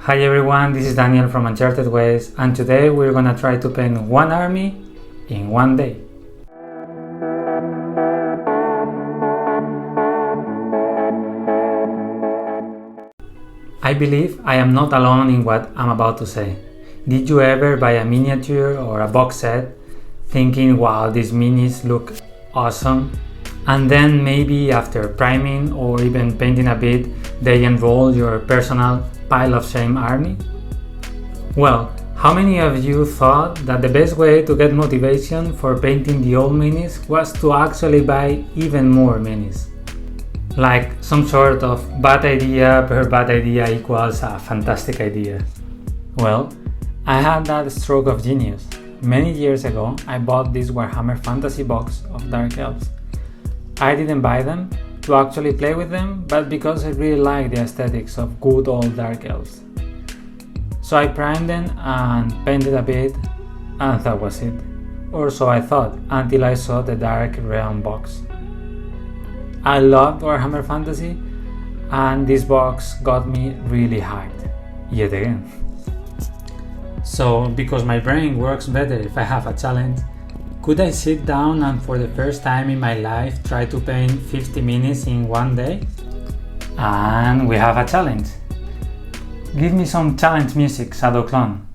Hi everyone, this is Daniel from Uncharted Ways, and today we're gonna try to paint one army in one day. I believe I am not alone in what I'm about to say. Did you ever buy a miniature or a box set thinking, wow, these minis look awesome? And then maybe after priming or even painting a bit, they enroll your personal pile of shame army? Well, how many of you thought that the best way to get motivation for painting the old minis was to actually buy even more minis? Like some sort of bad idea per bad idea equals a fantastic idea. Well, I had that stroke of genius. Many years ago, I bought this Warhammer Fantasy box of Dark Elves. I didn't buy them to actually play with them, but because I really like the aesthetics of good old Dark Elves. So I primed them and painted a bit, and that was it. Or so I thought, until I saw the Dark Realm box. I loved Warhammer Fantasy, and this box got me really hyped, yet again. So, because my brain works better if I have a challenge, could I sit down and for the first time in my life try to paint 50 minutes in one day? And we have a challenge. Give me some challenge music, Shadow Clone.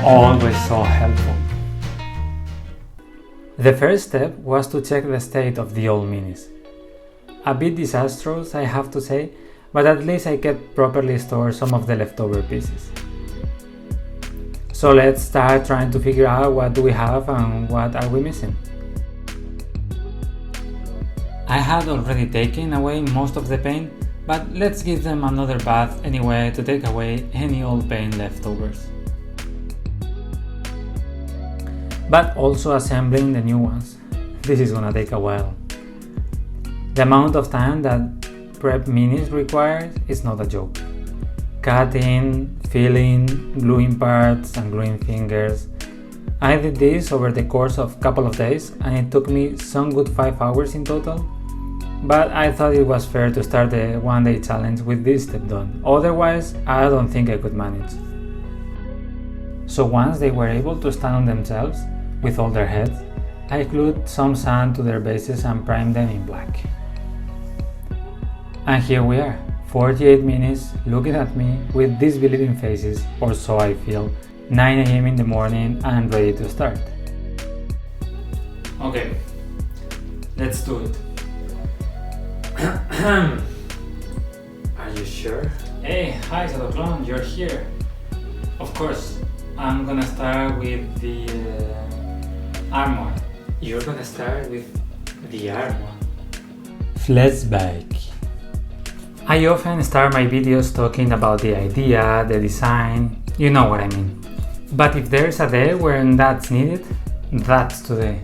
Always so helpful. The first step was to check the state of the old minis. A bit disastrous, I have to say, but at least I kept properly stored some of the leftover pieces. So let's start trying to figure out what do we have and what are we missing. I had already taken away most of the paint, but let's give them another bath anyway to take away any old paint leftovers. But also assembling the new ones. This is gonna take a while. The amount of time that prep minis requires is not a joke. Cutting, filling, gluing parts and gluing fingers. I did this over the course of a couple of days and it took me some good 5 hours in total. But I thought it was fair to start the one day challenge with this step done. Otherwise, I don't think I could manage. So once they were able to stand on themselves, with all their heads, I glued some sand to their bases and primed them in black. And here we are, 48 minutes looking at me with disbelieving faces, or so I feel, 9 AM in the morning and ready to start. Okay, let's do it. Are you sure? Hey, hi Shadow Clone, you're here. Of course, I'm gonna start with the armor. You're gonna start with the armor. Flashback. I often start my videos talking about the idea, the design, you know what I mean. But if there's a day when that's needed, that's today.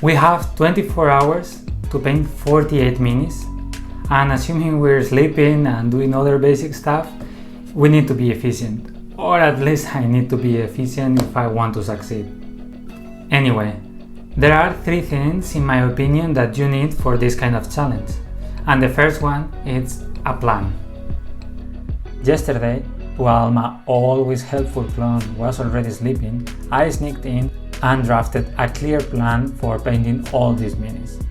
We have 24 hours to paint 48 minis, and assuming we're sleeping and doing other basic stuff, we need to be efficient. Or at least I need to be efficient if I want to succeed. Anyway, there are 3 things in my opinion that you need for this kind of challenge. And the first one is a plan. Yesterday, while my always helpful clone was already sleeping, I sneaked in and drafted a clear plan for painting all these minis.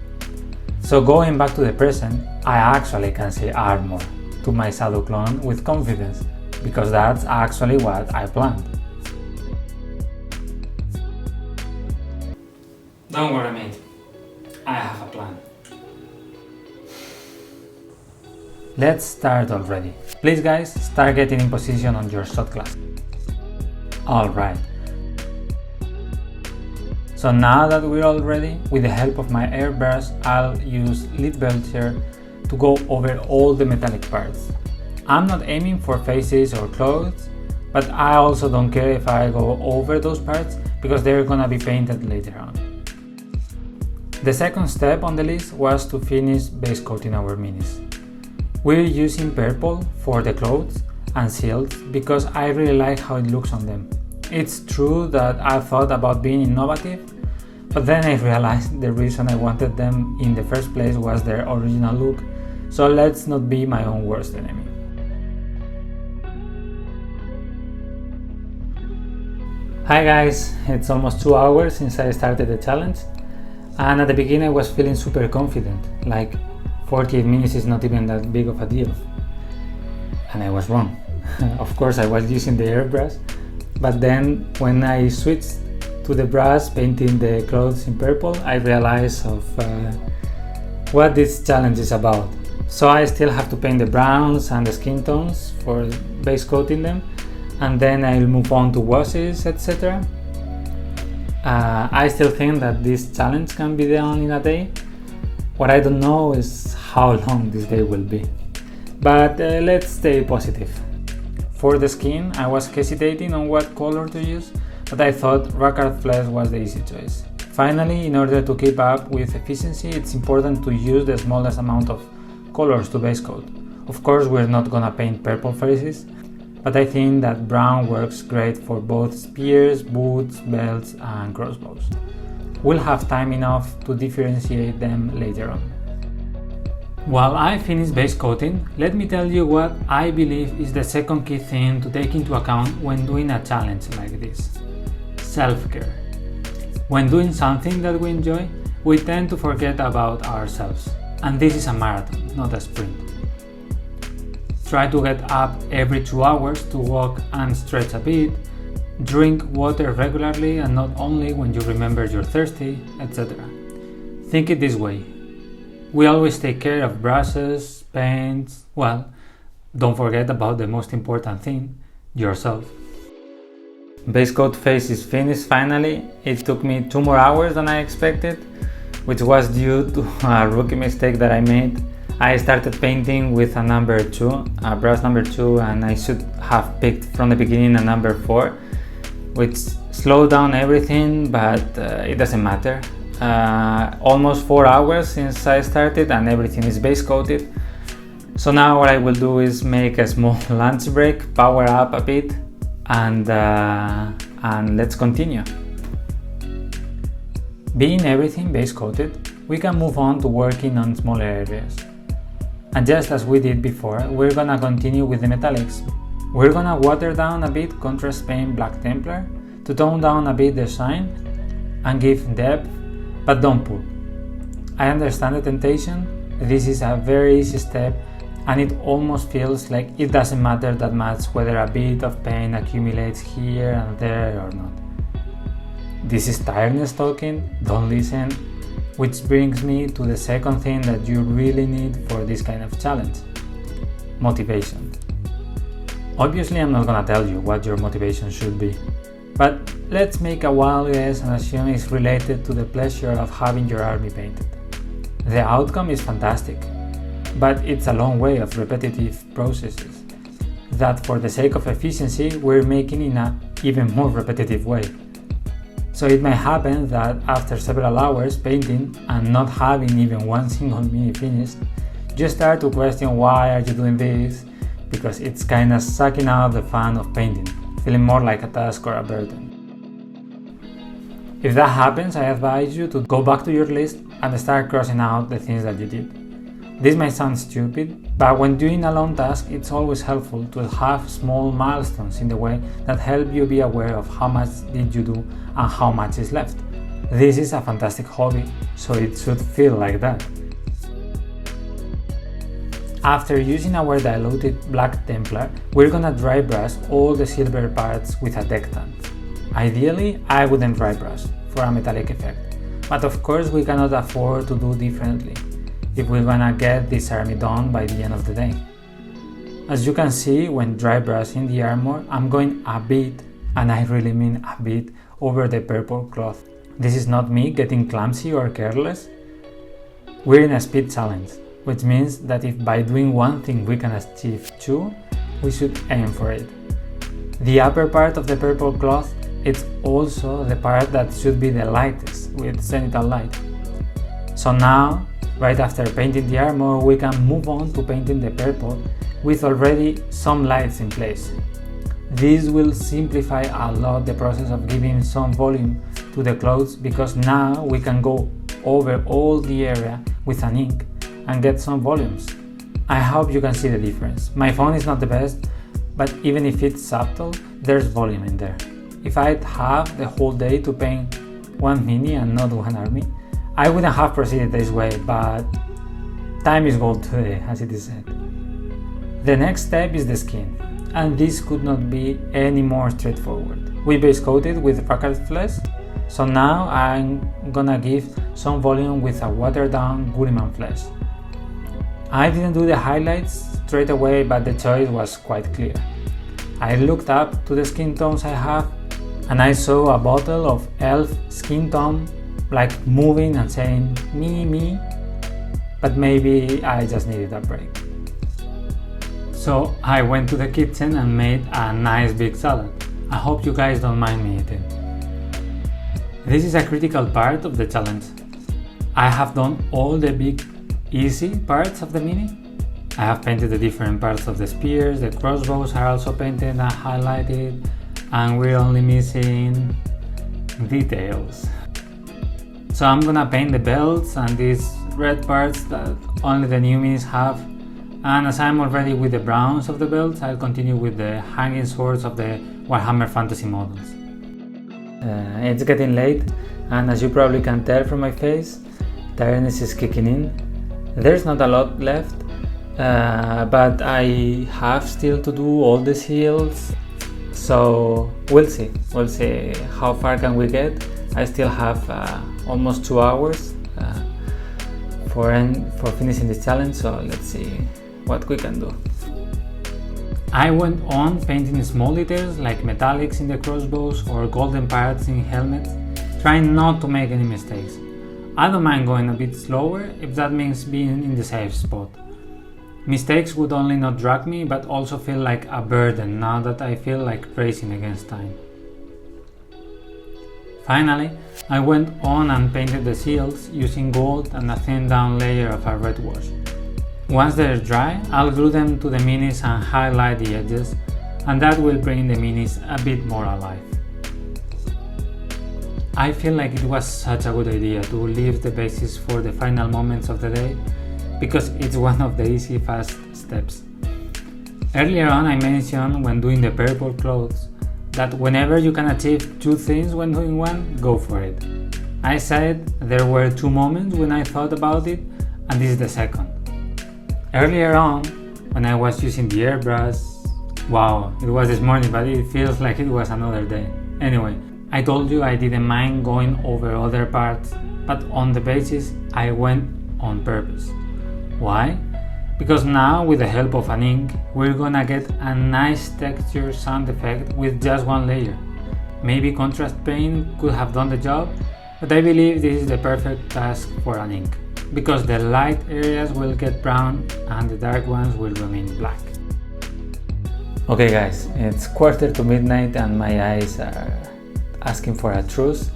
So going back to the present, I actually can say armor to my Shadow Clone with confidence, because that's actually what I planned. Don't worry mate, I have a plan. Let's start already. Please guys, start getting in position on your shot class. Alright. So now that we're all ready, with the help of my airbrush, I'll use lead belcher to go over all the metallic parts. I'm not aiming for faces or clothes, but I also don't care if I go over those parts because they're gonna be painted later on. The second step on the list was to finish base coating our minis. We're using purple for the clothes and shields because I really like how it looks on them. It's true that I thought about being innovative, But then I realized the reason I wanted them in the first place was their original look, so let's not be my own worst enemy. Hi guys, it's almost 2 hours since I started the challenge, and at the beginning I was feeling super confident, like 48 minutes is not even that big of a deal. And I was wrong. Of course I was using the airbrush, but then when I switched to the brush painting the clothes in purple, I realized of what this challenge is about. So I still have to paint the browns and the skin tones for base coating them, and then I'll move on to washes, etc. I still think that this challenge can be done in a day. What I don't know is how long this day will be, but let's stay positive. For the skin, I was hesitating on what color to use, but I thought Rockart Flesh was the easy choice. Finally, in order to keep up with efficiency, it's important to use the smallest amount of colors to base coat. Of course, we're not gonna paint purple faces, but I think that brown works great for both spears, boots, belts and crossbows. We'll have time enough to differentiate them later on. While I finish base coating, let me tell you what I believe is the second key thing to take into account when doing a challenge like this. Self-care. When doing something that we enjoy, we tend to forget about ourselves. And this is a marathon, not a sprint. Try to get up every 2 hours to walk and stretch a bit, drink water regularly and not only when you remember you're thirsty, etc. Think it this way. We always take care of brushes, paints, well, don't forget about the most important thing, yourself. Base coat phase is finished finally. It took me 2 more hours than I expected, which was due to a rookie mistake that I made. I started painting with a number 2, a brush number 2, and I should have picked from the beginning a number 4, which slowed down everything, but it doesn't matter. Almost 4 hours since I started and everything is base coated. So now what I will do is make a small lunch break, power up a bit, and let's continue. Being everything base coated, we can move on to working on smaller areas. And just as we did before, we're gonna continue with the metallics. We're gonna water down a bit contrast paint Black Templar to tone down a bit the shine and give depth, but don't pull. I understand the temptation. This is a very easy step and it almost feels like it doesn't matter that much whether a bit of paint accumulates here and there or not. This is tiredness talking, don't listen, which brings me to the second thing that you really need for this kind of challenge: motivation. Obviously I'm not gonna tell you what your motivation should be, but let's make a wild guess and assume it's related to the pleasure of having your army painted. The outcome is fantastic, but it's a long way of repetitive processes that for the sake of efficiency we're making in an even more repetitive way. So it may happen that after several hours painting and not having even one single mini finished, you start to question why are you doing this, because it's kinda sucking out the fun of painting, feeling more like a task or a burden. If that happens, I advise you to go back to your list and start crossing out the things that you did. This might sound stupid, but when doing a long task, it's always helpful to have small milestones in the way that help you be aware of how much did you do and how much is left. This is a fantastic hobby, so it should feel like that. After using our diluted Black Templar, we're gonna dry brush all the silver parts with a dectant. Ideally, I wouldn't dry brush for a metallic effect, but of course we cannot afford to do differently if we're gonna get this army done by the end of the day. As you can see, when dry brushing the armor, I'm going a bit, and I really mean a bit, over the purple cloth. This is not me getting clumsy or careless. We're in a speed challenge, which means that if by doing one thing we can achieve 2, we should aim for it. The upper part of the purple cloth, it's also the part that should be the lightest with zenithal light. So now, right after painting the armor, we can move on to painting the purple with already some lights in place. This will simplify a lot the process of giving some volume to the clothes, because now we can go over all the area with an ink and get some volumes. I hope you can see the difference. My phone is not the best, but even if it's subtle, there's volume in there. If I'd have the whole day to paint one mini and not one army, I wouldn't have proceeded this way, but time is gold today, as it is said. The next step is the skin, and this could not be any more straightforward. We base coated with fractal flesh, so now I'm gonna give some volume with a watered down Guriman flesh. I didn't do the highlights straight away, but the choice was quite clear. I looked up to the skin tones I have, and I saw a bottle of elf skin tone like moving and saying me, but maybe I just needed a break. So I went to the kitchen and made a nice big salad. I hope you guys don't mind me eating. This is a critical part of the challenge. I have done all the big easy parts of the mini. I have painted the different parts of the spears, the crossbows are also painted and highlighted, and we're only missing details. So I'm gonna paint the belts and these red parts that only the new minis have, and as I'm already with the browns of the belts, I'll continue with the hanging swords of the Warhammer Fantasy models. It's getting late, and as you probably can tell from my face, tiredness is kicking in. There's not a lot left, but I have still to do all the seals, so we'll see how far can we get. I still have almost 2 hours for finishing this challenge, so let's see what we can do. I went on painting small details like metallics in the crossbows or golden parts in helmets, trying not to make any mistakes. I don't mind going a bit slower if that means being in the safe spot. Mistakes would only not drag me, but also feel like a burden now that I feel like racing against time. Finally, I went on and painted the seals using gold and a thin down layer of a red wash. Once they're dry, I'll glue them to the minis and highlight the edges, and that will bring the minis a bit more alive. I feel like it was such a good idea to leave the bases for the final moments of the day, because it's one of the easy fast steps. Earlier on I mentioned when doing the purple clothes that whenever you can achieve 2 things when doing one, go for it. I said there were 2 moments when I thought about it, and this is the second. Earlier on, when I was using the airbrush, wow, it was this morning, but it feels like it was another day. Anyway, I told you I didn't mind going over other parts, but on the basis I went on purpose. Why? Because now with the help of an ink, we're gonna get a nice texture sound effect with just one layer. Maybe contrast paint could have done the job, but I believe this is the perfect task for an ink, because the light areas will get brown and the dark ones will remain black. Okay guys, it's 1:45 and my eyes are asking for a truce.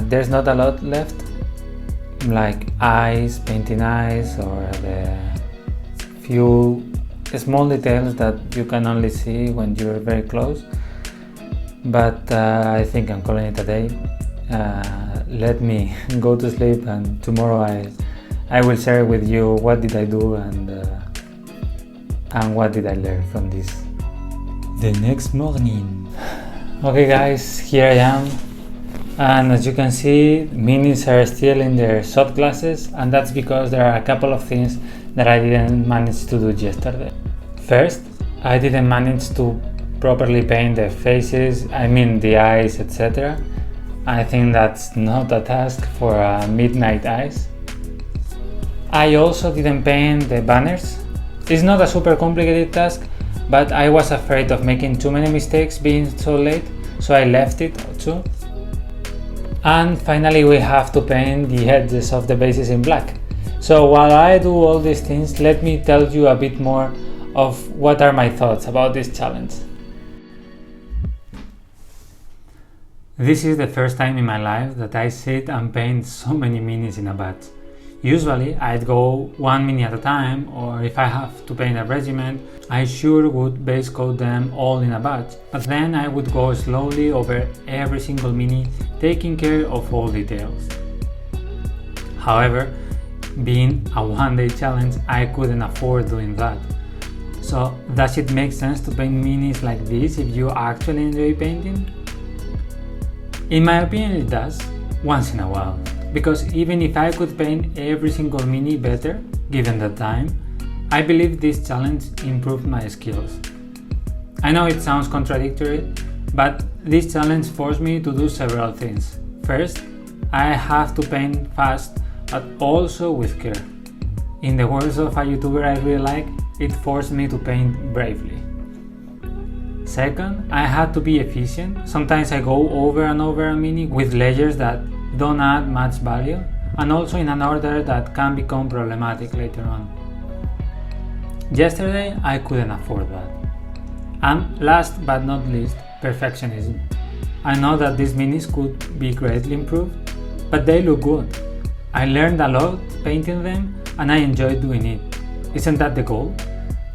There's not a lot left, like eyes, painting eyes, or the few small details that you can only see when you're very close, but I think I'm calling it a day. Let me go to sleep, and tomorrow I will share with you what did I do and what did I learn from this. The next morning. Okay guys, here I am, and as you can see, minis are still in their shot glasses, and that's because there are a couple of things that I didn't manage to do yesterday. First, I didn't manage to properly paint the faces, the eyes, etc. I think that's not a task for midnight eyes. I also didn't paint the banners. It's not a super complicated task, but I was afraid of making too many mistakes being so late, so I left it too. And finally we have to paint the edges of the bases in black. So while I do all these things, let me tell you a bit more of what are my thoughts about this challenge. This is the first time in my life that I sit and paint so many minis in a batch. Usually I'd go 1 mini at a time, or if I have to paint a regiment, I sure would base coat them all in a batch, but then I would go slowly over every single mini, taking care of all details. However, being a one-day challenge, I couldn't afford doing that. So does it make sense to paint minis like this if you actually enjoy painting? In my opinion it does, once in a while. Because even if I could paint every single mini better, given the time, I believe this challenge improved my skills. I know it sounds contradictory, but this challenge forced me to do several things. First, I have to paint fast, but also with care. In the words of a YouTuber I really like, it forced me to paint bravely. Second, I had to be efficient. Sometimes I go over and over a mini with layers that don't add much value, and also in an order that can become problematic later on. Yesterday I couldn't afford that. And last but not least, perfectionism. I know that these minis could be greatly improved, but they look good. I learned a lot painting them and I enjoyed doing it. Isn't that the goal?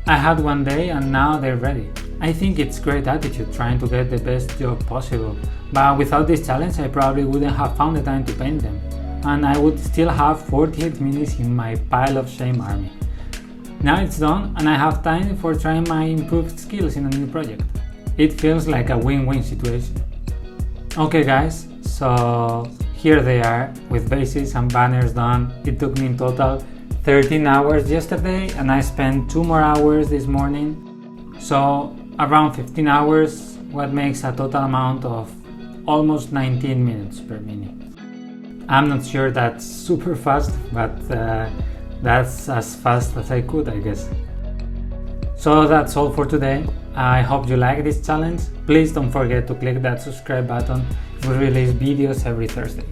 I had one day and now they're ready. I think it's great attitude trying to get the best job possible, but without this challenge I probably wouldn't have found the time to paint them, and I would still have 48 minis in my pile of shame army. Now it's done and I have time for trying my improved skills in a new project. It feels like a win-win situation. Okay guys, so here they are with bases and banners done. It took me in total 13 hours yesterday and I spent 2 more hours this morning. So around 15 hours, what makes a total amount of almost 19 minutes per mini. I'm not sure that's super fast, but that's as fast as I could, I guess. So that's all for today. I hope you like this challenge. Please don't forget to click that subscribe button. We release videos every Thursday.